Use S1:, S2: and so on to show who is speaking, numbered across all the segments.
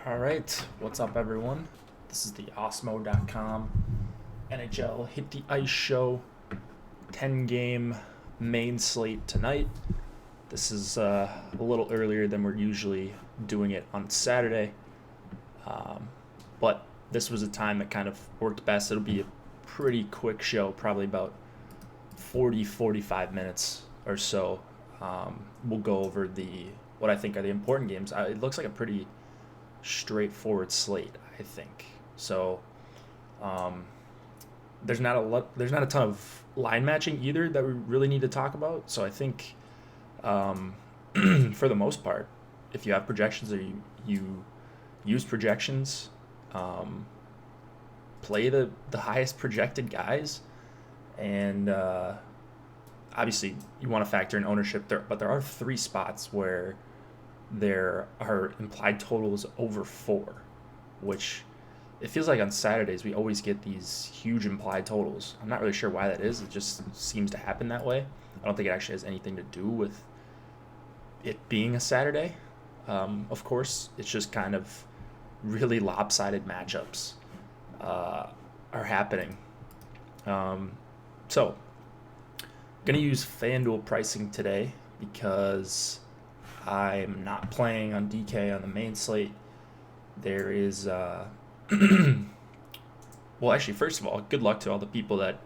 S1: All right, what's up, everyone? This is the Osmo.com NHL Hit the Ice Show 10-game main slate tonight. This is a little earlier than we're usually doing it on Saturday, but this was a time that kind of worked best. It'll be a pretty quick show, probably about 45 minutes or so. We'll go over what I think are the important games. It looks like a pretty straightforward slate, I think. So there's not a ton of line matching either that we really need to talk about. So I think for the most part, if you have projections or you use projections, play the highest projected guys, and obviously you want to factor in ownership there, but there are 3 spots where there are implied totals over 4, which it feels like on Saturdays we always get these huge implied totals. I'm not really sure why that is. It just seems to happen that way. I don't think it actually has anything to do with it being a Saturday. Of course, it's just kind of really lopsided matchups are happening. So, I'm going to use FanDuel pricing today because I'm not playing on DK on the main slate. There is, well, actually, first of all, good luck to all the people that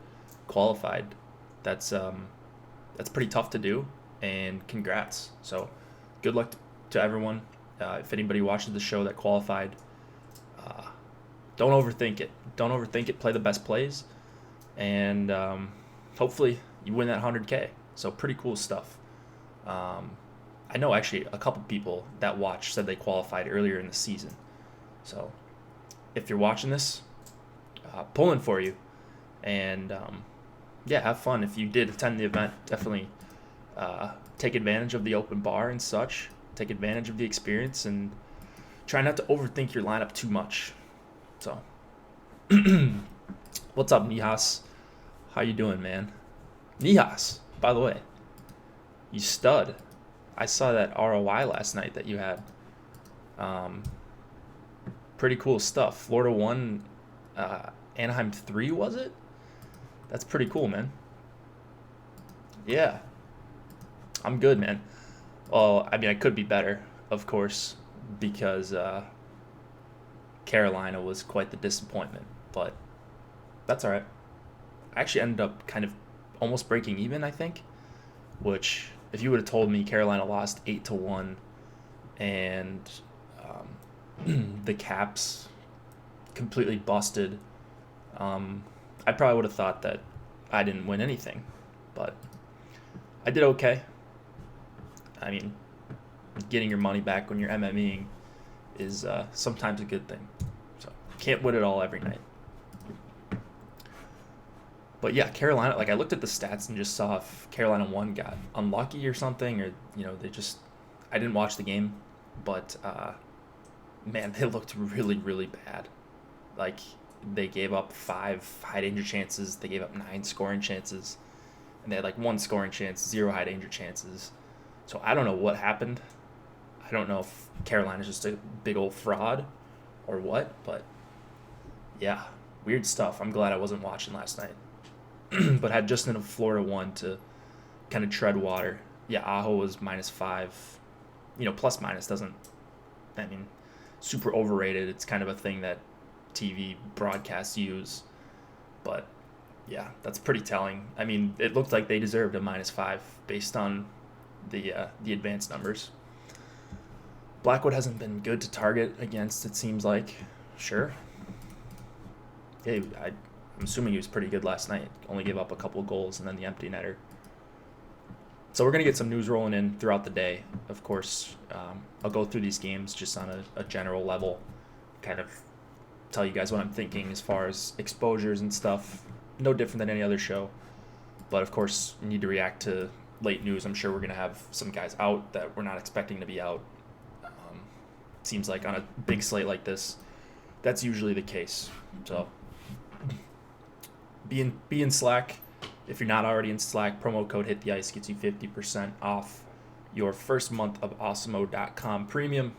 S1: qualified. That's pretty tough to do, and congrats. So, good luck to everyone. If anybody watches the show that qualified, don't overthink it. Don't overthink it. Play the best plays, and hopefully you win that 100K. So, pretty cool stuff. I know actually a couple people that watched said they qualified earlier in the season. So if you're watching this, pulling for you. And yeah, have fun. If you did attend the event, definitely take advantage of the open bar and such. Take advantage of the experience and try not to overthink your lineup too much. So what's up, Nihas? How you doing, man? Nihas, by the way, you stud. I saw that ROI last night that you had. Pretty cool stuff. Florida 1, Anaheim 3, was it? That's pretty cool, man. Yeah. I'm good, man. Well, I mean, I could be better, of course, because Carolina was quite the disappointment. But that's all right. I actually ended up kind of almost breaking even, I think, which, if you would have told me Carolina lost 8-1 and the Caps completely busted, I probably would have thought that I didn't win anything. But I did okay. I mean, getting your money back when you're MMEing is sometimes a good thing. So can't win it all every night. But yeah, Carolina, like I looked at the stats and just saw if Carolina 1 got unlucky or something, or, I didn't watch the game, but man, they looked really, really bad. Like they gave up 5 high danger chances, they gave up 9 scoring chances, and they had like 1 scoring chance, 0 high danger chances. So I don't know what happened. I don't know if Carolina's just a big old fraud or what, but yeah, weird stuff. I'm glad I wasn't watching last night. But had just enough Florida 1 to kind of tread water. Yeah, Aho was -5. Plus minus doesn't, super overrated. It's kind of a thing that TV broadcasts use. But yeah, that's pretty telling. I mean, it looked like they deserved a -5 based on the advanced numbers. Blackwood hasn't been good to target against, it seems like. Sure. Yeah, I'm assuming he was pretty good last night. Only gave up a couple of goals and then the empty netter. So we're going to get some news rolling in throughout the day. Of course, I'll go through these games just on a general level, kind of tell you guys what I'm thinking as far as exposures and stuff. No different than any other show. But of course, you need to react to late news. I'm sure we're going to have some guys out that we're not expecting to be out. Seems like on a big slate like this, that's usually the case. So be in Slack. If you're not already in Slack, promo code Hit the Ice gets you 50% off your first month of Awesemo.com Premium.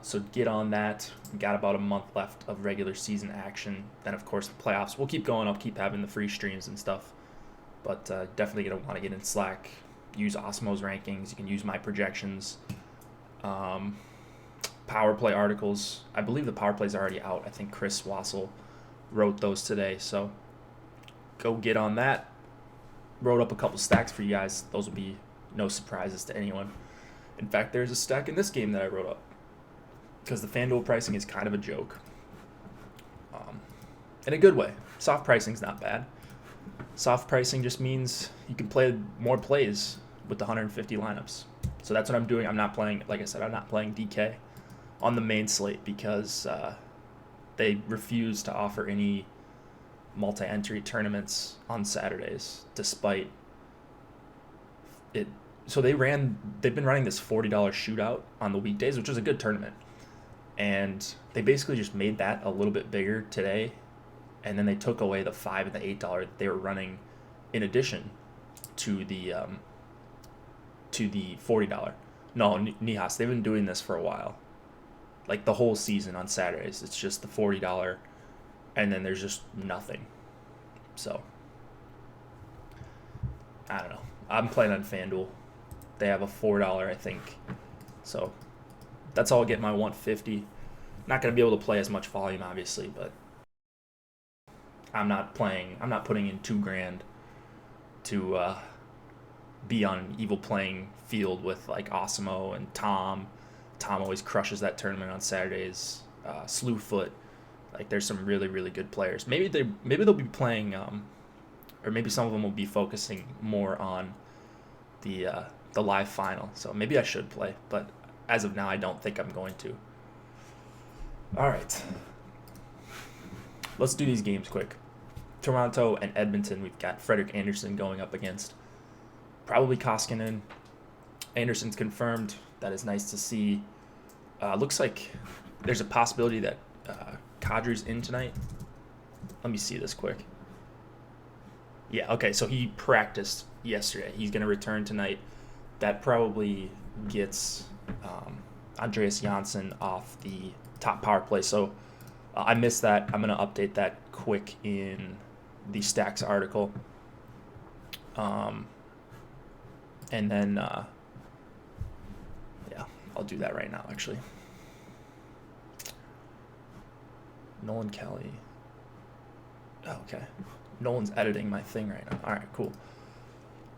S1: So get on that. We got about a month left of regular season action. Then, of course, the playoffs. We'll keep going. I'll keep having the free streams and stuff. But definitely going to want to get in Slack. Use Osmo's rankings. You can use my projections. Power play articles. I believe the power plays are already out. I think Chris Wassel wrote those today. So go get on that. Wrote up a couple stacks for you guys. Those will be no surprises to anyone. In fact, there's a stack in this game that I wrote up because the FanDuel pricing is kind of a joke. In a good way. Soft pricing's not bad. Soft pricing just means you can play more plays with the 150 lineups. So that's what I'm doing. I'm not playing, like I said, I'm not playing DK on the main slate because they refuse to offer any multi-entry tournaments on Saturdays, despite it. So they've been running this $40 shootout on the weekdays, which was a good tournament. And they basically just made that a little bit bigger today. And then they took away the $5 and the $8 that they were running in addition to the $40. No, Nihas, they've been doing this for a while. Like the whole season on Saturdays. It's just the $40 and then there's just nothing. So I don't know. I'm playing on FanDuel. They have a $4, I think. So that's all I get my 150. Not going to be able to play as much volume, obviously, but I'm not putting in $2,000 to be on an evil playing field with like Osimo and Tom. Tom always crushes that tournament on Saturdays. Slewfoot. Like there's some really, really good players. Maybe they'll be playing, or maybe some of them will be focusing more on the live final. So maybe I should play, but as of now, I don't think I'm going to. All right, let's do these games quick. Toronto and Edmonton. We've got Frederik Andersen going up against probably Koskinen. Andersen's confirmed. That is nice to see. Looks like there's a possibility that Kadri's in tonight. Let me see this quick. Yeah, okay, so he practiced yesterday. He's going to return tonight. That probably gets Andreas Janssen off the top power play. So I missed that. I'm going to update that quick in the Stacks article. And then, yeah, I'll do that right now, actually. Nolan Kelly. Oh, okay. Nolan's editing my thing right now. All right, cool.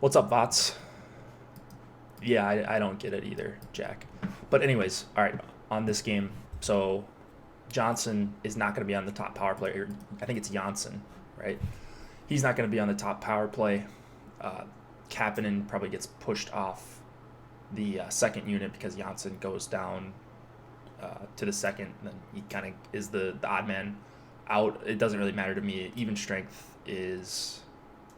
S1: What's up, bots? Yeah, I don't get it either, Jack. But anyways, all right, on this game, so Johnson is not going to be on the top power play. I think it's Janssen, right? He's not going to be on the top power play. Kapanen probably gets pushed off the second unit because Janssen goes down to the second. And then he kind of is the odd man out. It doesn't really matter to me. Even strength is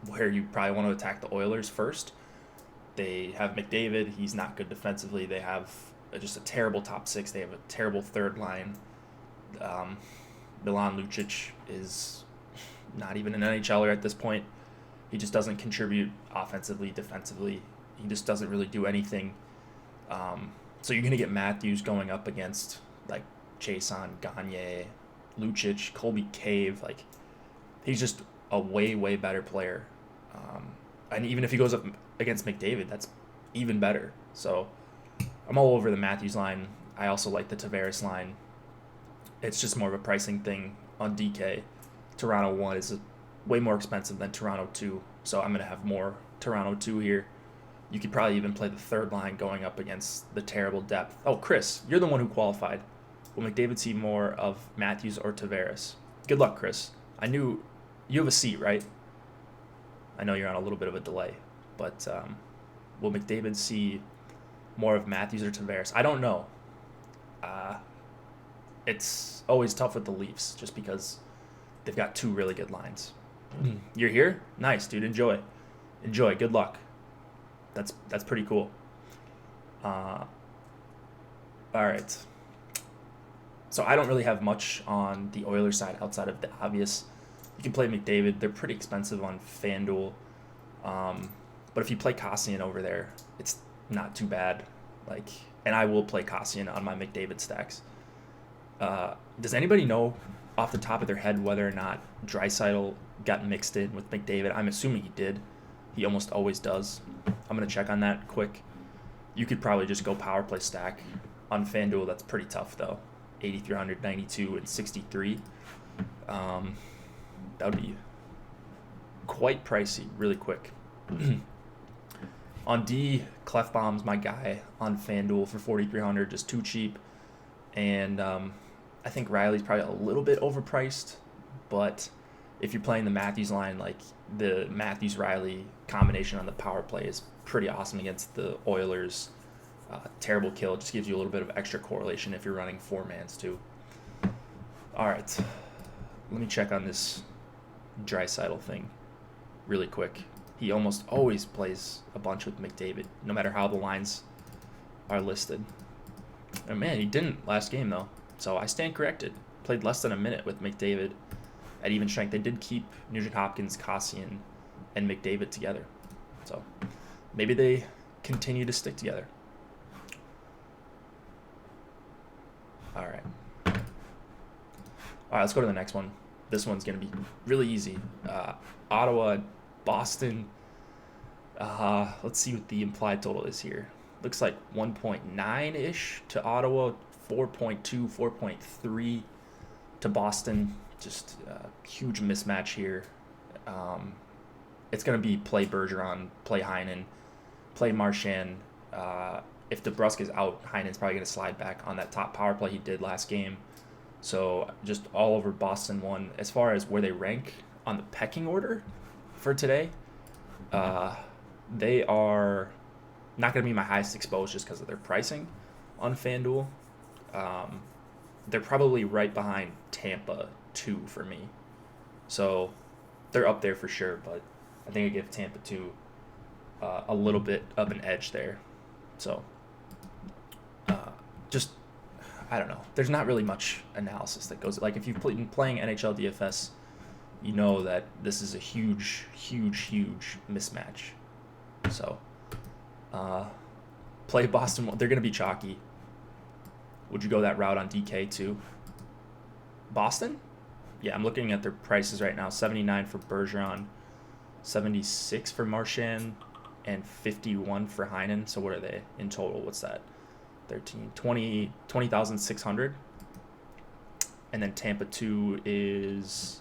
S1: where you probably want to attack the Oilers first. They have McDavid. He's not good defensively. They have just a terrible top six. They have a terrible third line. Milan Lucic is not even an NHLer at this point. He just doesn't contribute offensively, defensively. He just doesn't really do anything. So you're going to get Matthews going up against like Jason, Gagne, Lucic, Colby Cave. Like he's just a way, way better player. And even if he goes up against McDavid, that's even better. So I'm all over the Matthews line. I also like the Tavares line. It's just more of a pricing thing on DK. Toronto 1 is way more expensive than Toronto 2. So I'm going to have more Toronto 2 here. You could probably even play the third line going up against the terrible depth. Oh, Chris, you're the one who qualified. Will McDavid see more of Matthews or Tavares? Good luck, Chris. I knew you have a seat, right? I know you're on a little bit of a delay. But will McDavid see more of Matthews or Tavares? I don't know. It's always tough with the Leafs just because they've got two really good lines. You're here? Nice, dude. Enjoy. Good luck. That's pretty cool. All right. So I don't really have much on the Oilers side outside of the obvious. You can play McDavid. They're pretty expensive on FanDuel. But if you play Kossian over there, it's not too bad. Like, and I will play Cassian on my McDavid stacks. Does anybody know off the top of their head whether or not Draisaitl got mixed in with McDavid? I'm assuming he did. He almost always does. I'm going to check on that quick. You could probably just go power play stack on FanDuel. That's pretty tough, though. 8,300, 92, and 63. That would be quite pricey really quick. On D, Clefbaum's my guy on FanDuel for 4,300, just too cheap. And I think Riley's probably a little bit overpriced, but if you're playing the Matthews line, like the Matthews-Riley combination on the power play is pretty awesome against the Oilers. Terrible kill, just gives you a little bit of extra correlation if you're running 4-mans too. All right, let me check on this Draisaitl thing really quick. He almost always plays a bunch with McDavid, no matter how the lines are listed. And man, he didn't last game though, so I stand corrected. Played less than a minute with McDavid at even strength. They did keep Nugent Hopkins, Cassian, and McDavid together, so maybe they continue to stick together. All right, let's go to the next one. This one's going to be really easy. Ottawa, Boston. Let's see what the implied total is here. Looks like 1.9-ish to Ottawa, 4.2, 4.3 to Boston. Just a huge mismatch here. It's going to be play Bergeron, play Heinen, play Marchand. If DeBrusk is out, Heinen's probably going to slide back on that top power play he did last game. So just all over Boston one. As far as where they rank on the pecking order for today, they are not going to be my highest exposed just because of their pricing on FanDuel. They're probably right behind Tampa 2 for me. So they're up there for sure, but I think I give Tampa 2 a little bit of an edge there. So just, I don't know. There's not really much analysis that goes. Like if you've been playing NHL DFS, you know that this is a huge, huge, huge mismatch. So play Boston. They're going to be chalky. Would you go that route on DK too? Boston? Yeah, I'm looking at their prices right now. 79 for Bergeron, 76 for Marchand, and 51 for Heinen. So what are they in total? What's that? 20,600. And then Tampa 2 is,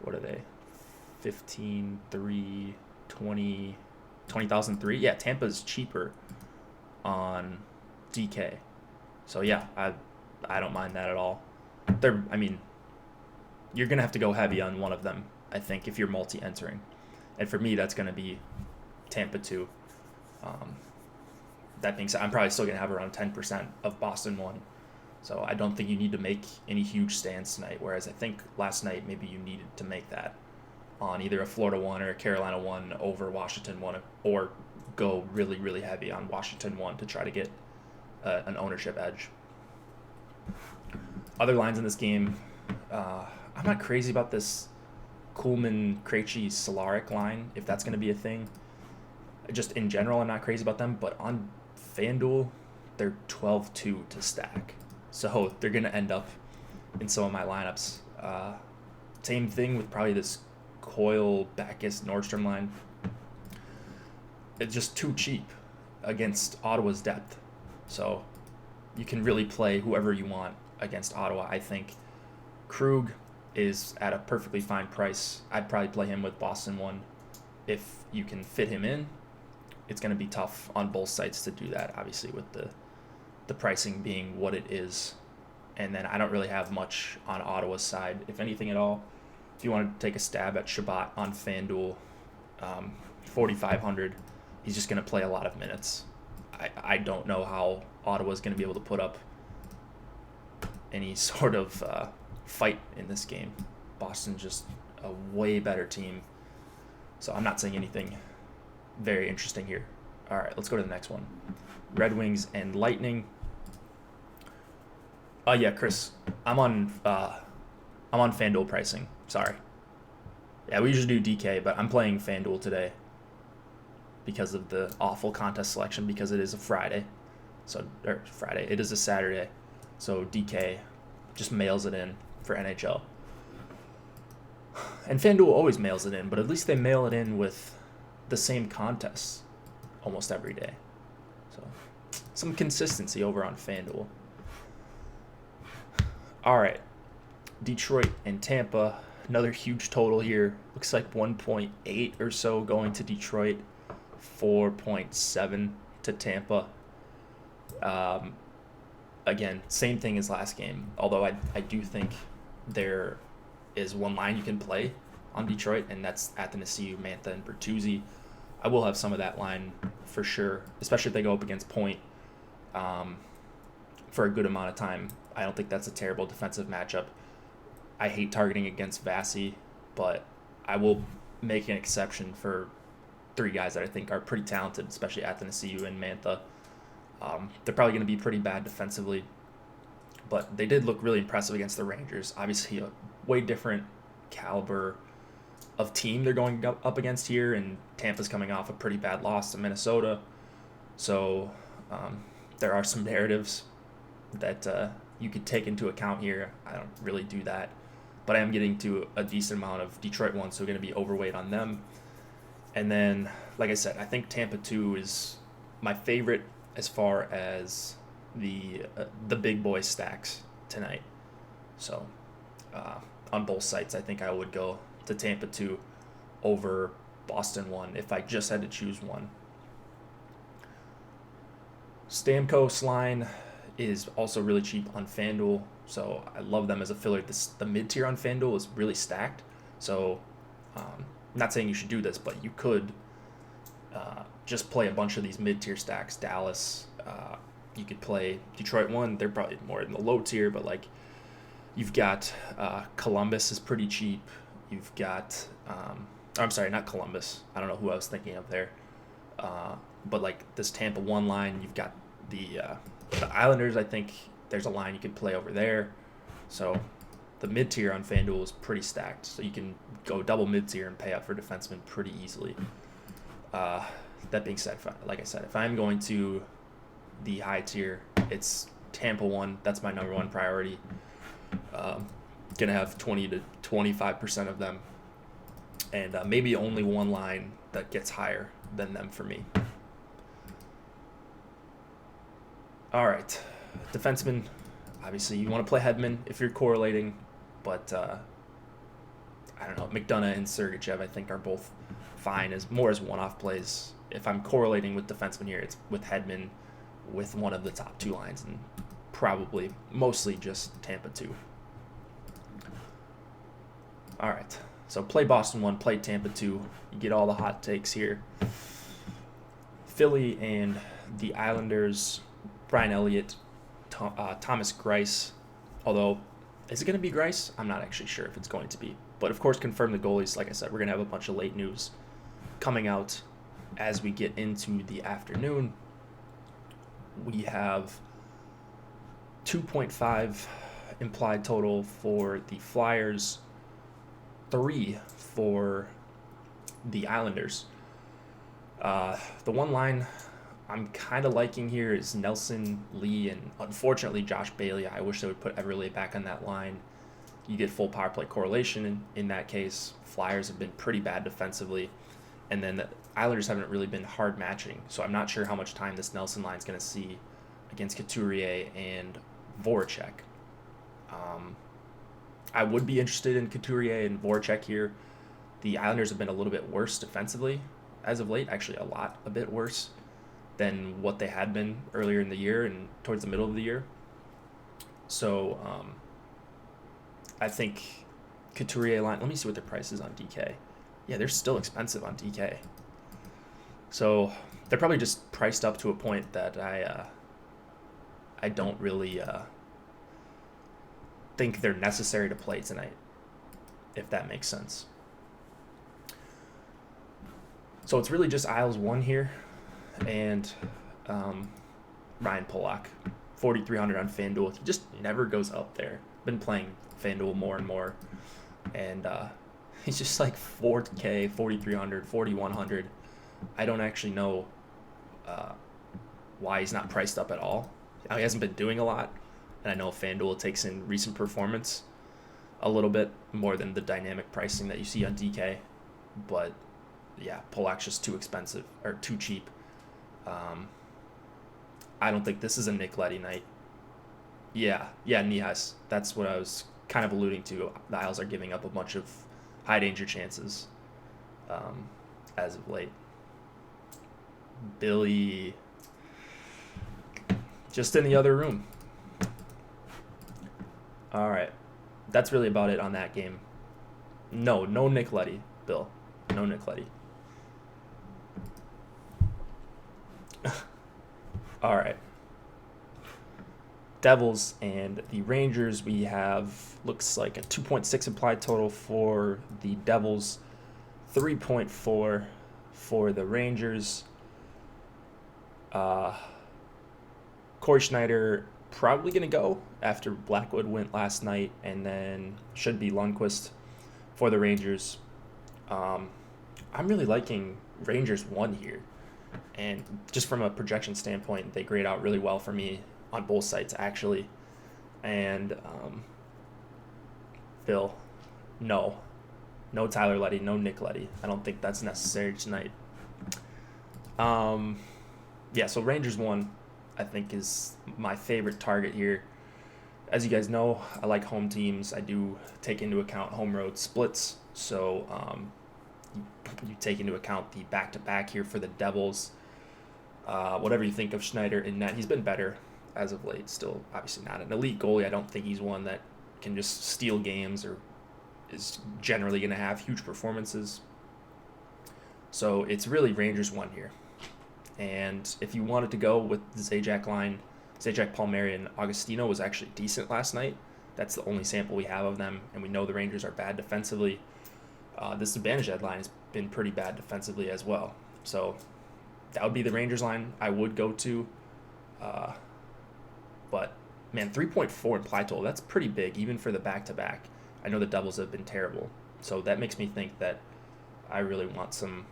S1: what are they? 15, 3, 20, 20,003. Yeah, Tampa's cheaper on DK. So yeah, I don't mind that at all. You're gonna have to go heavy on one of them, I think, if you're multi-entering. And for me, that's gonna be Tampa 2. That being said, I'm probably still gonna have around 10% of Boston 1. So I don't think you need to make any huge stands tonight, whereas I think last night maybe you needed to make that on either a Florida 1 or a Carolina 1 over Washington 1, or go really, really heavy on Washington 1 to try to get an ownership edge. Other lines in this game, I'm not crazy about this Kuhlman, Krejci, Solaric line, if that's going to be a thing. Just in general, I'm not crazy about them, but on FanDuel, they're 12-2 to stack. So they're going to end up in some of my lineups. Same thing with probably this Coyle, Backus, Nordstrom line. It's just too cheap against Ottawa's depth. So you can really play whoever you want against Ottawa. I think Krug is at a perfectly fine price. I'd probably play him with Boston 1 if you can fit him in. It's going to be tough on both sides to do that, obviously, with the pricing being what it is. And then I don't really have much on Ottawa's side, if anything at all. If you want to take a stab at Shabbat on FanDuel, 4,500, he's just going to play a lot of minutes. I don't know how Ottawa's going to be able to put up any sort of fight in this game. Boston's just a way better team. So I'm not saying anything very interesting here. All right, let's go to the next one. Red Wings and Lightning. Yeah, Chris, I'm on FanDuel pricing. Sorry. Yeah, we usually do DK, but I'm playing FanDuel today. because of the awful contest selection, because it is a Friday. It is a Saturday. So DK just mails it in for NHL. And FanDuel always mails it in, but at least they mail it in with the same contests almost every day. So some consistency over on FanDuel. All right, Detroit and Tampa, another huge total here. Looks like 1.8 or so going to Detroit, 4.7 to Tampa. Again, same thing as last game, although I do think there is one line you can play on Detroit, and that's Athanasiou, Mantha, and Bertuzzi. I will have some of that line for sure, especially if they go up against Point for a good amount of time. I don't think that's a terrible defensive matchup. I hate targeting against Vasi, but I will make an exception for three guys that I think are pretty talented, especially Athanasiou and Mantha. They're probably going to be pretty bad defensively, but they did look really impressive against the Rangers. Obviously, a way different caliber of team they're going up against here, and Tampa's coming off a pretty bad loss to Minnesota. So there are some narratives that you could take into account here. I don't really do that, but I am getting to a decent amount of Detroit ones, so going to be overweight on them. And then, like I said, I think Tampa 2 is my favorite as far as the big boy stacks tonight. So on both sites, I think I would go to Tampa 2 over Boston 1 if I just had to choose one. Stamkos line is also really cheap on FanDuel, so I love them as a filler. The mid-tier on FanDuel is really stacked, so not saying you should do this, but you could just play a bunch of these mid-tier stacks. Dallas, you could play Detroit 1. They're probably more in the low tier, but like you've got Columbus is pretty cheap. You've got I'm sorry, not Columbus. I don't know who I was thinking of there. But like this Tampa 1 line, you've got the Islanders. I think there's a line you could play over there. So the mid-tier on FanDuel is pretty stacked. So you can go double mid-tier and pay up for defensemen pretty easily. That being said, like I said, if I'm going to the high tier, it's Tampa 1. That's my number one priority. Gonna have 20 to 25% of them, and maybe only one line that gets higher than them for me. All right, defenseman. Obviously, you want to play Hedman if you're correlating, but I don't know. McDonough and Sergachev, I think, are both fine as one-off plays. If I'm correlating with defenseman here, it's with Hedman, with one of the top two lines, and probably mostly just Tampa 2. All right, so play Boston 1, play Tampa 2. You get all the hot takes here. Philly and the Islanders, Brian Elliott, Thomas Greiss. Although, is it going to be Greiss? I'm not actually sure if it's going to be. But of course, confirm the goalies. Like I said, we're going to have a bunch of late news coming out as we get into the afternoon. We have 2.5 implied total for the Flyers, 3 for the Islanders. The one line I'm kind of liking here is Nelson Lee and unfortunately Josh Bailey. I wish they would put Everly back on that line. You get full power play correlation in that case. Flyers have been pretty bad defensively, and then the Islanders haven't really been hard matching, so I'm not sure how much time this Nelson line is going to see against Couturier and Voracek. I would be interested in Couturier and Voracek here. The Islanders have been a little bit worse defensively as of late, actually a bit worse than what they had been earlier in the year and towards the middle of the year. So I think Couturier line, let me see what their price is on DK. Yeah, they're still expensive on DK. So they're probably just priced up to a point that I don't really think they're necessary to play tonight, if that makes sense. So it's really just Isles 1 here, and Ryan Pollock, 4,300 on FanDuel. He just never goes up there. Been playing FanDuel more and more, and he's just like 4K, 4,300, 4,100. I don't actually know uh, why he's not priced up at all. He hasn't been doing a lot, and I know FanDuel takes in recent performance a little bit more than the dynamic pricing that you see on DK. But yeah, Polak's just too expensive or too cheap. I don't think this is a Nick Leddy night. Yeah, Nihas. That's what I was kind of alluding to. The Isles are giving up a bunch of high danger chances as of late. Billy, just in the other room. All right. That's really about it on that game. No Nick Leddy, Bill. No Nick Leddy. All right. Devils and the Rangers, we have, looks like a 2.6 implied total for the Devils, 3.4 for the Rangers. Corey Schneider probably going to go after Blackwood went last night, and then should be Lundqvist for the Rangers. I'm really liking Rangers 1 here. And just from a projection standpoint, they grade out really well for me on both sites, actually. And Phil, no Tyler Leddy, no Nick Leddy. I don't think that's necessary tonight. So Rangers 1, I think, is my favorite target here. As you guys know, I like home teams. I do take into account home road splits. So you take into account the back-to-back here for the Devils. Whatever you think of Schneider in net, he's been better as of late. Still, obviously not an elite goalie. I don't think he's one that can just steal games or is generally going to have huge performances. So it's really Rangers 1 here. And if you wanted to go with the Zajac line, Zajac, Palmieri, and Augustino was actually decent last night. That's the only sample we have of them, and we know the Rangers are bad defensively. This Zibanejad line has been pretty bad defensively as well. So that would be the Rangers line I would go to. But, man, 3.4 implied total, that's pretty big, even for the back-to-back. I know the Devils have been terrible. So that makes me think that I really want some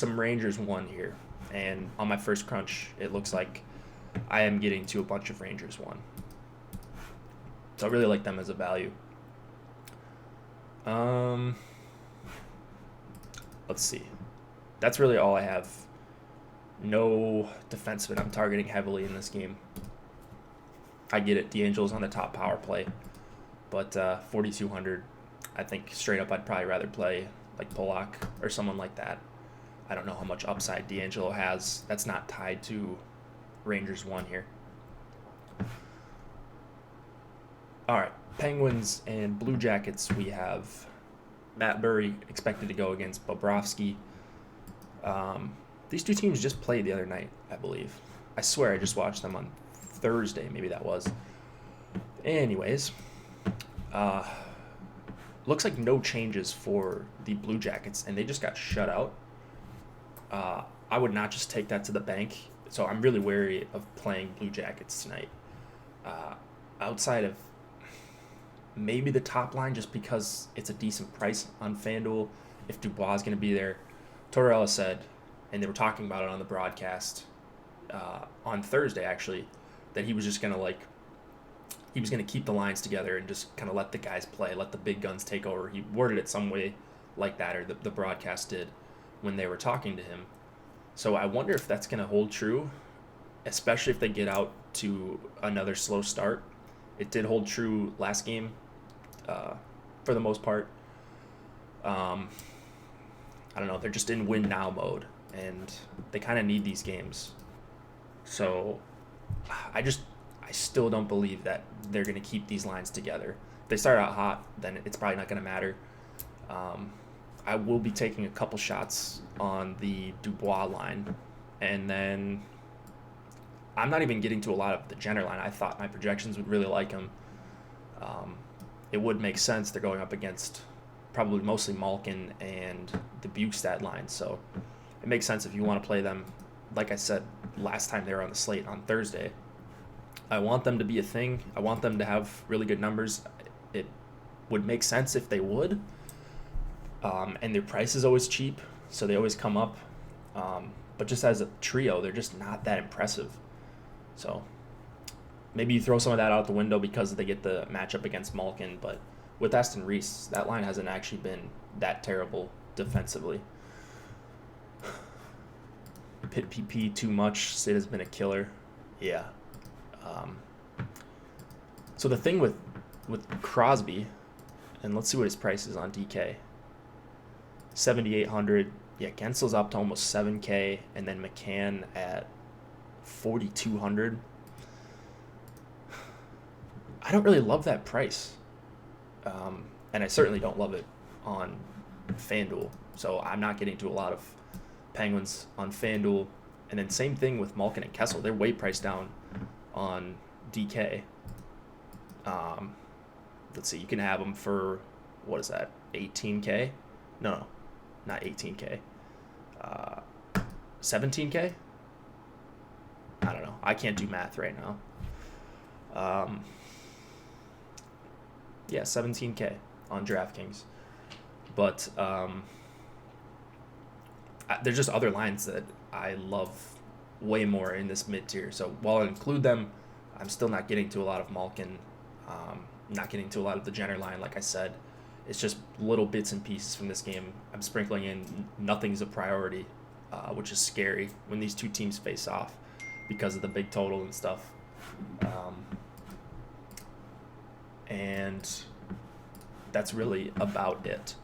S1: Rangers 1 here. And on my first crunch, it looks like I am getting to a bunch of Rangers 1. So I really like them as a value. Let's see. That's really all I have. No defenseman I'm targeting heavily in this game. I get it. D'Angelo's on the top power play. But 4,200, I think straight up I'd probably rather play like Polak or someone like that. I don't know how much upside D'Angelo has. That's not tied to Rangers 1 here. All right, Penguins and Blue Jackets. We have Matt Burry expected to go against Bobrovsky. These two teams just played the other night, I believe. I swear I just watched them on Thursday. Maybe that was. Anyways, looks like no changes for the Blue Jackets, and they just got shut out. I would not just take that to the bank, so I'm really wary of playing Blue Jackets tonight. Outside of maybe the top line, just because it's a decent price on FanDuel, if Dubois is going to be there. Tortorella said, and they were talking about it on the broadcast on Thursday, actually, that he was just going to he was going to keep the lines together and just kind of let the guys play, let the big guns take over. He worded it some way like that, or the broadcast did when they were talking to him. So I wonder if that's going to hold true, especially if they get out to another slow start. It did hold true last game for the most part. I don't know. They're just in win now mode, and they kind of need these games. So I still don't believe that they're going to keep these lines together. If they start out hot, then it's probably not going to matter. I will be taking a couple shots on the Dubois line, and then I'm not even getting to a lot of the Jenner line. I thought my projections would really like him. It would make sense. They're going up against probably mostly Malkin and the Bukestad line, so it makes sense if you want to play them. Like I said last time they were on the slate on Thursday, I want them to be a thing. I want them to have really good numbers. It would make sense if they would. And their price is always cheap, so they always come up. But just as a trio, they're just not that impressive. So maybe you throw some of that out the window because they get the matchup against Malkin. But with Aston Reese, that line hasn't actually been that terrible defensively. Pit PP too much. Sid has been a killer. Yeah. So the thing with Crosby, and let's see what his price is on DK. 7,800. Yeah, Gensel's up to almost 7K, and then McCann at 4,200. I don't really love that price, and I certainly don't love it on FanDuel. So I'm not getting to a lot of Penguins on FanDuel. And then same thing with Malkin and Kessel. They're way priced down on DK. Let's see. You can have them for, what is that, 18K? No, not 18K. 17K? I don't know. I can't do math right now. Yeah, 17K on DraftKings. But there's just other lines that I love way more in this mid-tier. So while I include them, I'm still not getting to a lot of Malkin, not getting to a lot of the Jenner line, like I said. It's just little bits and pieces from this game. I'm sprinkling in. Nothing's a priority, which is scary when these two teams face off because of the big total and stuff. And that's really about it.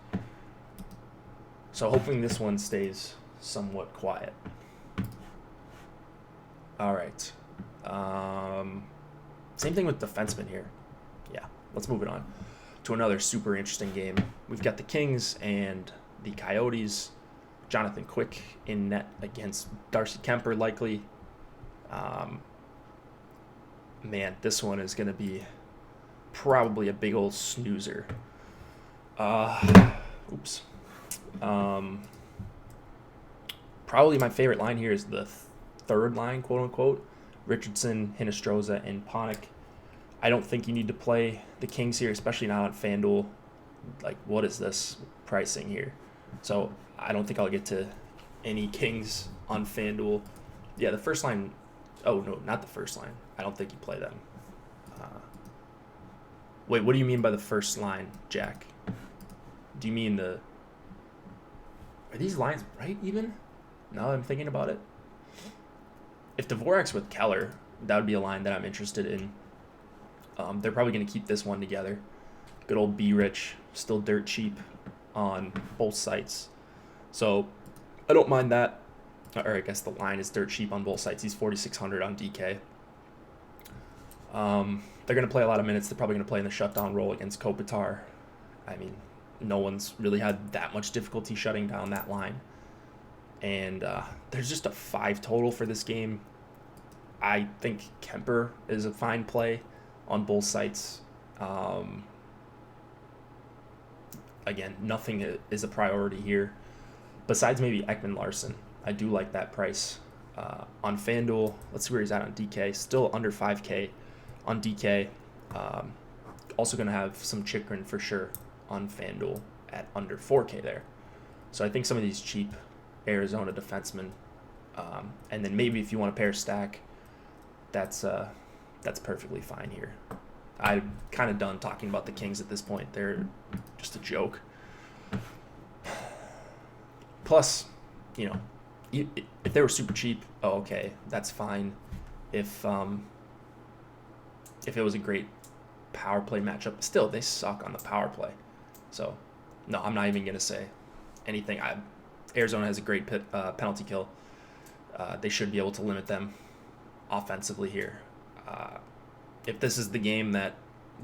S1: So hoping this one stays somewhat quiet. All right. Same thing with defensemen here. Yeah, let's move it on to another super interesting game. We've got the Kings and the Coyotes. Jonathan Quick in net against Darcy Kemper likely. Man, this one is going to be probably a big old snoozer. Oops. Probably my favorite line here is the third line, quote unquote. Richardson, Hinostroza, and Panik. I don't think you need to play the Kings here, especially not on FanDuel. Like, what is this pricing here? So I don't think I'll get to any Kings on FanDuel. Yeah, the first line. Oh, no, not the first line. I don't think you play them. Wait, what do you mean by the first line, Jack? Do you mean the... Are these lines right even? Now that I'm thinking about it. If Dvorak's with Keller, that would be a line that I'm interested in. They're probably going to keep this one together. Good old B-Rich, still dirt cheap on both sites. So I don't mind that. Or I guess the line is dirt cheap on both sites. He's 4,600 on DK. They're going to play a lot of minutes. They're probably going to play in the shutdown role against Kopitar. I mean, no one's really had that much difficulty shutting down that line. And there's just a 5 total for this game. I think Kemper is a fine play on both sites. Again, nothing is a priority here. Besides maybe Ekman Larson. I do like that price. On FanDuel, let's see where he's at on DK. Still under 5K on DK. Also going to have some Chikrin for sure on FanDuel at under 4K there. So I think some of these cheap Arizona defensemen, and then maybe if you want to pair stack, that's perfectly fine here. I'm kind of done talking about the Kings at this point. They're just a joke. Plus, you know, if they were super cheap, oh, okay, that's fine. If it was a great power play matchup, still they suck on the power play. So, no, I'm not even gonna say anything. Arizona has a great penalty kill. They should be able to limit them offensively here. If this is the game that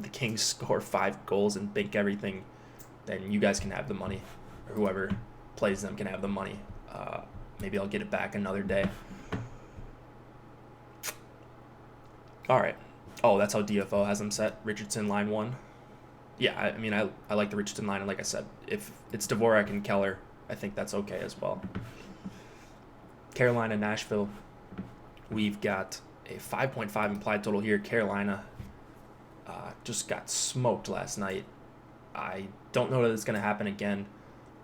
S1: the Kings score 5 goals and bank everything, then you guys can have the money, or whoever plays them can have the money. Maybe I'll get it back another day. All right. Oh, that's how DFO has them set. Richardson, line 1. Yeah, I mean, I like the Richardson line, and like I said, if it's Dvorak and Keller, I think that's okay as well. Carolina, Nashville. We've got a 5.5 implied total here. Carolina just got smoked last night. I don't know that it's going to happen again,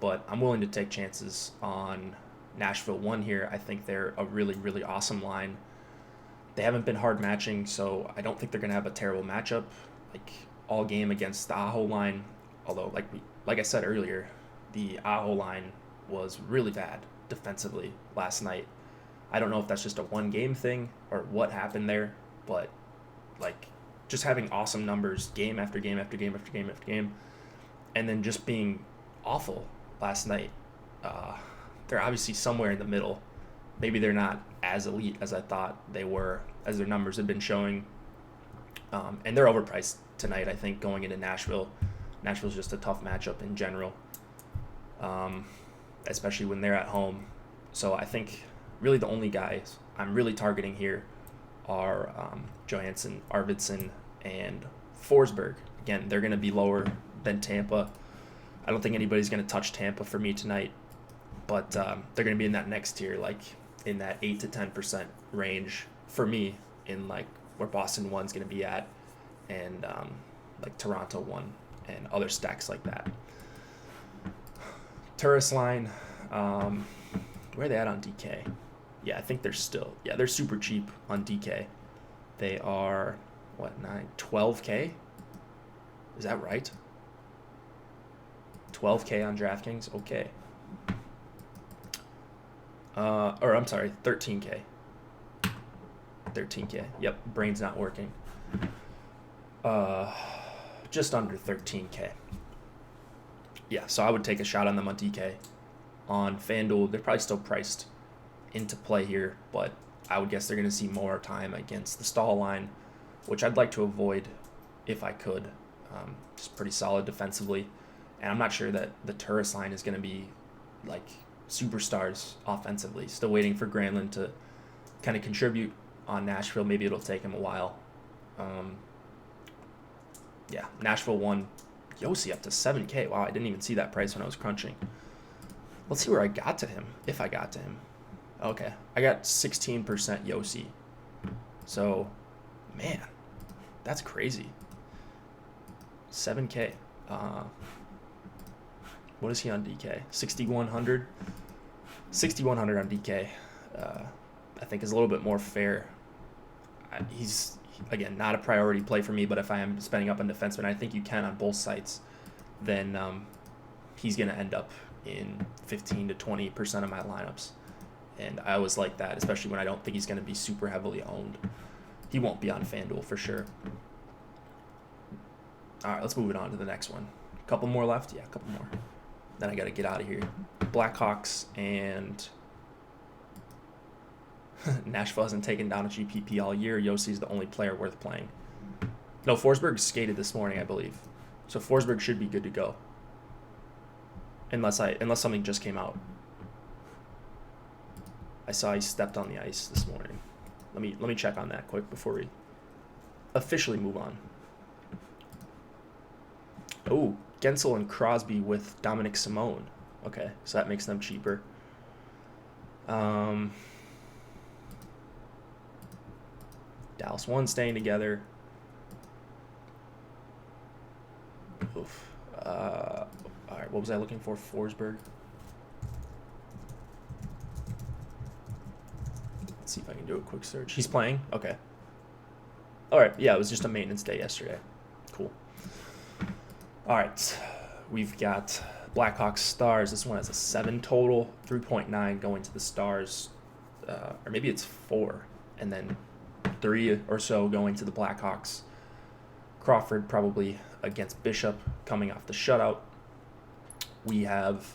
S1: but I'm willing to take chances on Nashville won here. I think they're a really, really awesome line. They haven't been hard matching, so I don't think they're going to have a terrible matchup like all game against the Aho line. Although, like I said earlier, the Aho line was really bad defensively last night. I don't know if that's just a one-game thing or what happened there, but like just having awesome numbers game after game after game after game after game, and then just being awful last night. They're obviously somewhere in the middle. Maybe they're not as elite as I thought they were, as their numbers had been showing. And they're overpriced tonight, I think, going into Nashville. Nashville's just a tough matchup in general, especially when they're at home. So I think really the only guys I'm really targeting here are Johansson, Arvidsson, and Forsberg. Again, they're going to be lower than Tampa. I don't think anybody's going to touch Tampa for me tonight, but they're going to be in that next tier, like in that 8 to 10% range for me, in like where Boston 1's going to be at, and like Toronto 1 and other stacks like that. Turris line, where are they at on DK? Yeah, I think they're super cheap on DK. They are, 12K? Is that right? 12K on DraftKings? Okay. Or I'm sorry, 13K. 13K. Yep, brain's not working. Just under 13K. Yeah, so I would take a shot on them on DK. On FanDuel, they're probably still priced into play here, but I would guess they're going to see more time against the Stahl line, which I'd like to avoid if I could. Just pretty solid defensively. And I'm not sure that the Turris line is going to be like superstars offensively. Still waiting for Granlund to kind of contribute on Nashville. Maybe it'll take him a while. Yeah, Nashville won. Yossi up to 7K. Wow, I didn't even see that price when I was crunching. Let's see where I got to him, if I got to him. Okay, I got 16% Yossi. So, man, that's crazy. 7K. What is he on DK? 6,100? 6,100 on DK, I think is a little bit more fair. He's, again, not a priority play for me, but if I am spending up on defenseman, I think you can on both sites, then he's going to end up in 15 to 20% of my lineups. And I always like that, especially when I don't think he's going to be super heavily owned. He won't be on FanDuel for sure. All right, let's move it on to the next one. A couple more left? Yeah, a couple more. Then I got to get out of here. Blackhawks and Nashville hasn't taken down a GPP all year. Yossi's the only player worth playing. No, Forsberg skated this morning, I believe. So Forsberg should be good to go. Unless something just came out. I saw he stepped on the ice this morning. Let me check on that quick before we officially move on. Oh, Gensel and Crosby with Dominic Simone. Okay, so that makes them cheaper. Dallas 1 staying together. Oof. All right, what was I looking for? Forsberg. Let's see if I can do a quick search. He's playing? Okay. All right, yeah, it was just a maintenance day yesterday. Cool. All right, we've got Blackhawks Stars. This one has a 7 total, 3.9 going to the Stars, or maybe it's 4, and then 3 or so going to the Blackhawks. Crawford probably against Bishop coming off the shutout. We have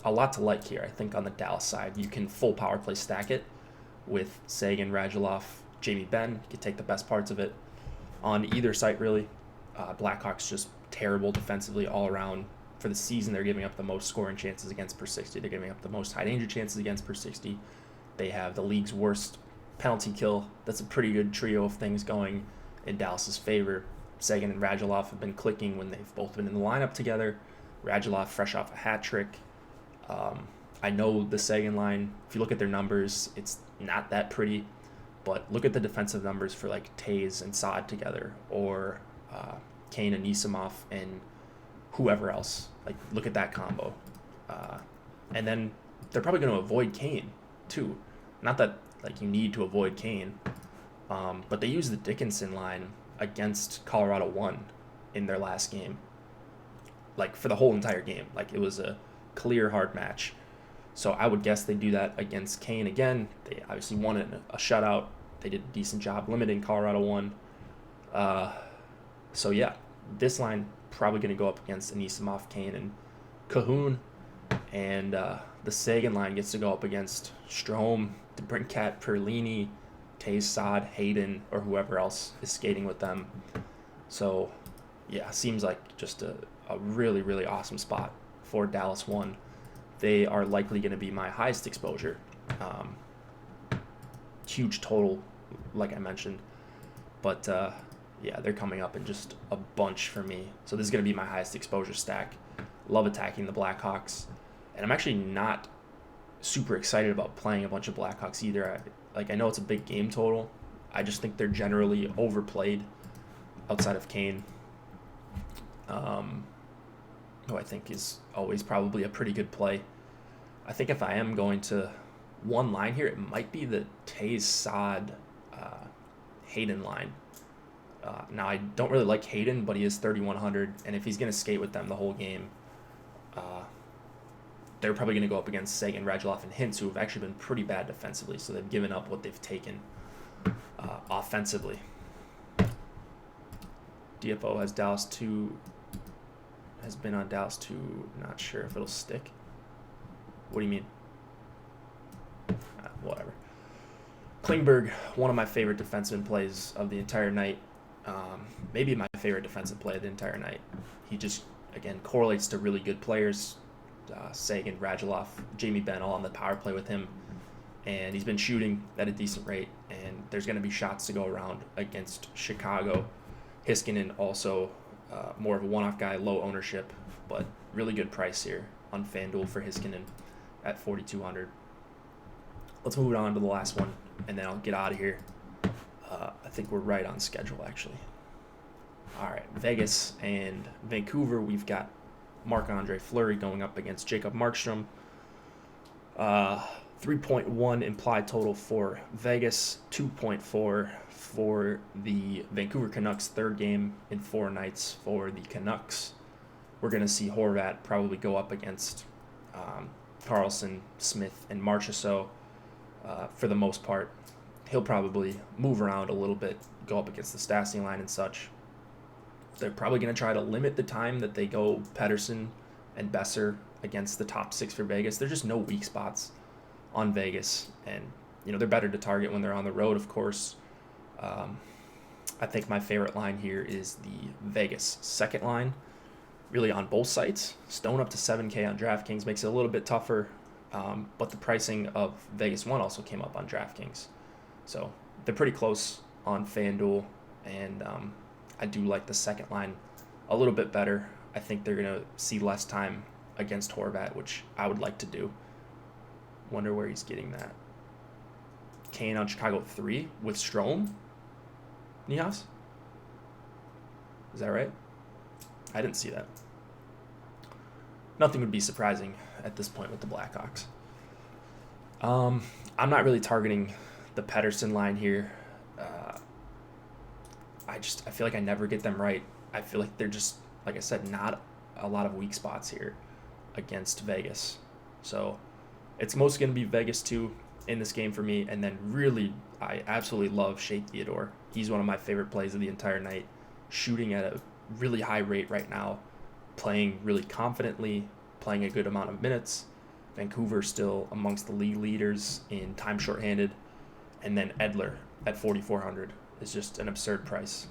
S1: a lot to like here. I think on the Dallas side, you can full power play stack it with Sagan, Radulov, Jamie Benn. You can take the best parts of it on either site, really. Blackhawks just terrible defensively all around. For the season, they're giving up the most scoring chances against per 60. They're giving up the most high danger chances against per 60. They have the league's worst penalty kill. That's a pretty good trio of things going in Dallas's favor. Sagan and Radulov have been clicking when they've both been in the lineup together. Radulov fresh off a hat trick. I know the Sagan line, if you look at their numbers, it's not that pretty, but look at the defensive numbers for like Taze and Saad together, or Kane and Nisimov and whoever else. Like, look at that combo. And then they're probably going to avoid Kane, too. Not that like you need to avoid Kane, but they used the Dickinson line against Colorado 1 in their last game. Like, for the whole entire game. Like, it was a clear, hard match. So I would guess they do that against Kane again. They obviously won it in a shutout. They did a decent job limiting Colorado 1. So, yeah, this line probably going to go up against Anisimov, Kane, and Cahoon. And the Sagan line gets to go up against Strome, DeBrincat, Perlini, Taze, Saad, Hayden, or whoever else is skating with them. So, yeah, seems like just a really, really awesome spot for Dallas 1. They are likely going to be my highest exposure. Huge total, like I mentioned. But, yeah, they're coming up in just a bunch for me. So this is going to be my highest exposure stack. Love attacking the Blackhawks. And I'm actually not super excited about playing a bunch of Blackhawks either. I know it's a big game total. I just think they're generally overplayed outside of Kane, who I think is always probably a pretty good play. I think if I am going to one line here, it might be the Taze, Saad, Hayden line. Now, I don't really like Hayden, but he is 3,100, and if he's going to skate with them the whole game, they're probably going to go up against Sagan, Radulov, and Hintz, who have actually been pretty bad defensively, so they've given up what they've taken offensively. DFO has Dallas 2, has been on Dallas 2, not sure if it'll stick. What do you mean? Whatever. Klingberg, one of my favorite defenseman plays of the entire night. Maybe my favorite defensive play of the entire night. He just, again, correlates to really good players. Sagan, Radulov, Jamie Benn all on the power play with him. And he's been shooting at a decent rate. And there's going to be shots to go around against Chicago. Heiskanen also more of a one-off guy, low ownership, but really good price here on FanDuel for Heiskanen at 4,200. Let's move on to the last one, and then I'll get out of here. I think we're right on schedule, actually. All right, Vegas and Vancouver, we've got Marc-Andre Fleury going up against Jacob Markstrom. 3.1 implied total for Vegas, 2.4 for the Vancouver Canucks, third game in 4 nights for the Canucks. We're going to see Horvat probably go up against Carlson, Smith, and Marchessault for the most part. He'll probably move around a little bit, go up against the Stastny line and such. They're probably going to try to limit the time that they go Pettersson and Besser against the top 6 for Vegas. There's just no weak spots on Vegas, and they're better to target when they're on the road, of course. I think my favorite line here is the Vegas second line, really on both sites. Stone up to 7K on DraftKings makes it a little bit tougher, but the pricing of Vegas 1 also came up on DraftKings. So they're pretty close on FanDuel, and I do like the second line a little bit better. I think they're going to see less time against Horvat, which I would like to do. Wonder where he's getting that. Kane on Chicago 3 with Strome? Nihas? Is that right? I didn't see that. Nothing would be surprising at this point with the Blackhawks. I'm not really targeting the Pettersson line here. I feel like I never get them right. I feel like they're just, like I said, not a lot of weak spots here against Vegas. So it's mostly going to be Vegas 2 in this game for me. And then really, I absolutely love Shea Theodore. He's one of my favorite plays of the entire night. Shooting at a really high rate right now. Playing really confidently. Playing a good amount of minutes. Vancouver still amongst the league leaders in time shorthanded. And then Edler at 4,400 is just an absurd price.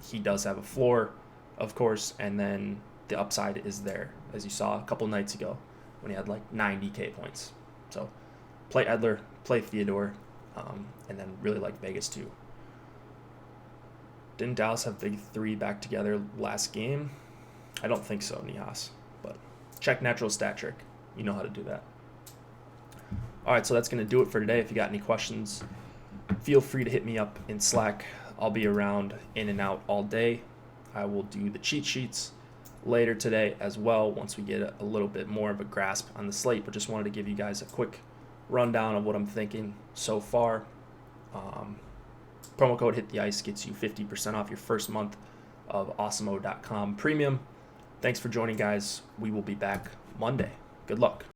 S1: He does have a floor, of course, and then the upside is there, as you saw a couple nights ago when he had like 90K points. So play Edler, play Theodore, and then really like Vegas too. Didn't Dallas have big 3 back together last game? I don't think so, Nihas, but check natural stat trick. You know how to do that. All right, so that's going to do it for today. If you got any questions, feel free to hit me up in Slack. I'll be around in and out all day. I will do the cheat sheets later today as well once we get a little bit more of a grasp on the slate, but just wanted to give you guys a quick rundown of what I'm thinking so far. Promo code Hit the Ice gets you 50% off your first month of awesemo.com premium. Thanks for joining, guys. We will be back Monday. Good luck.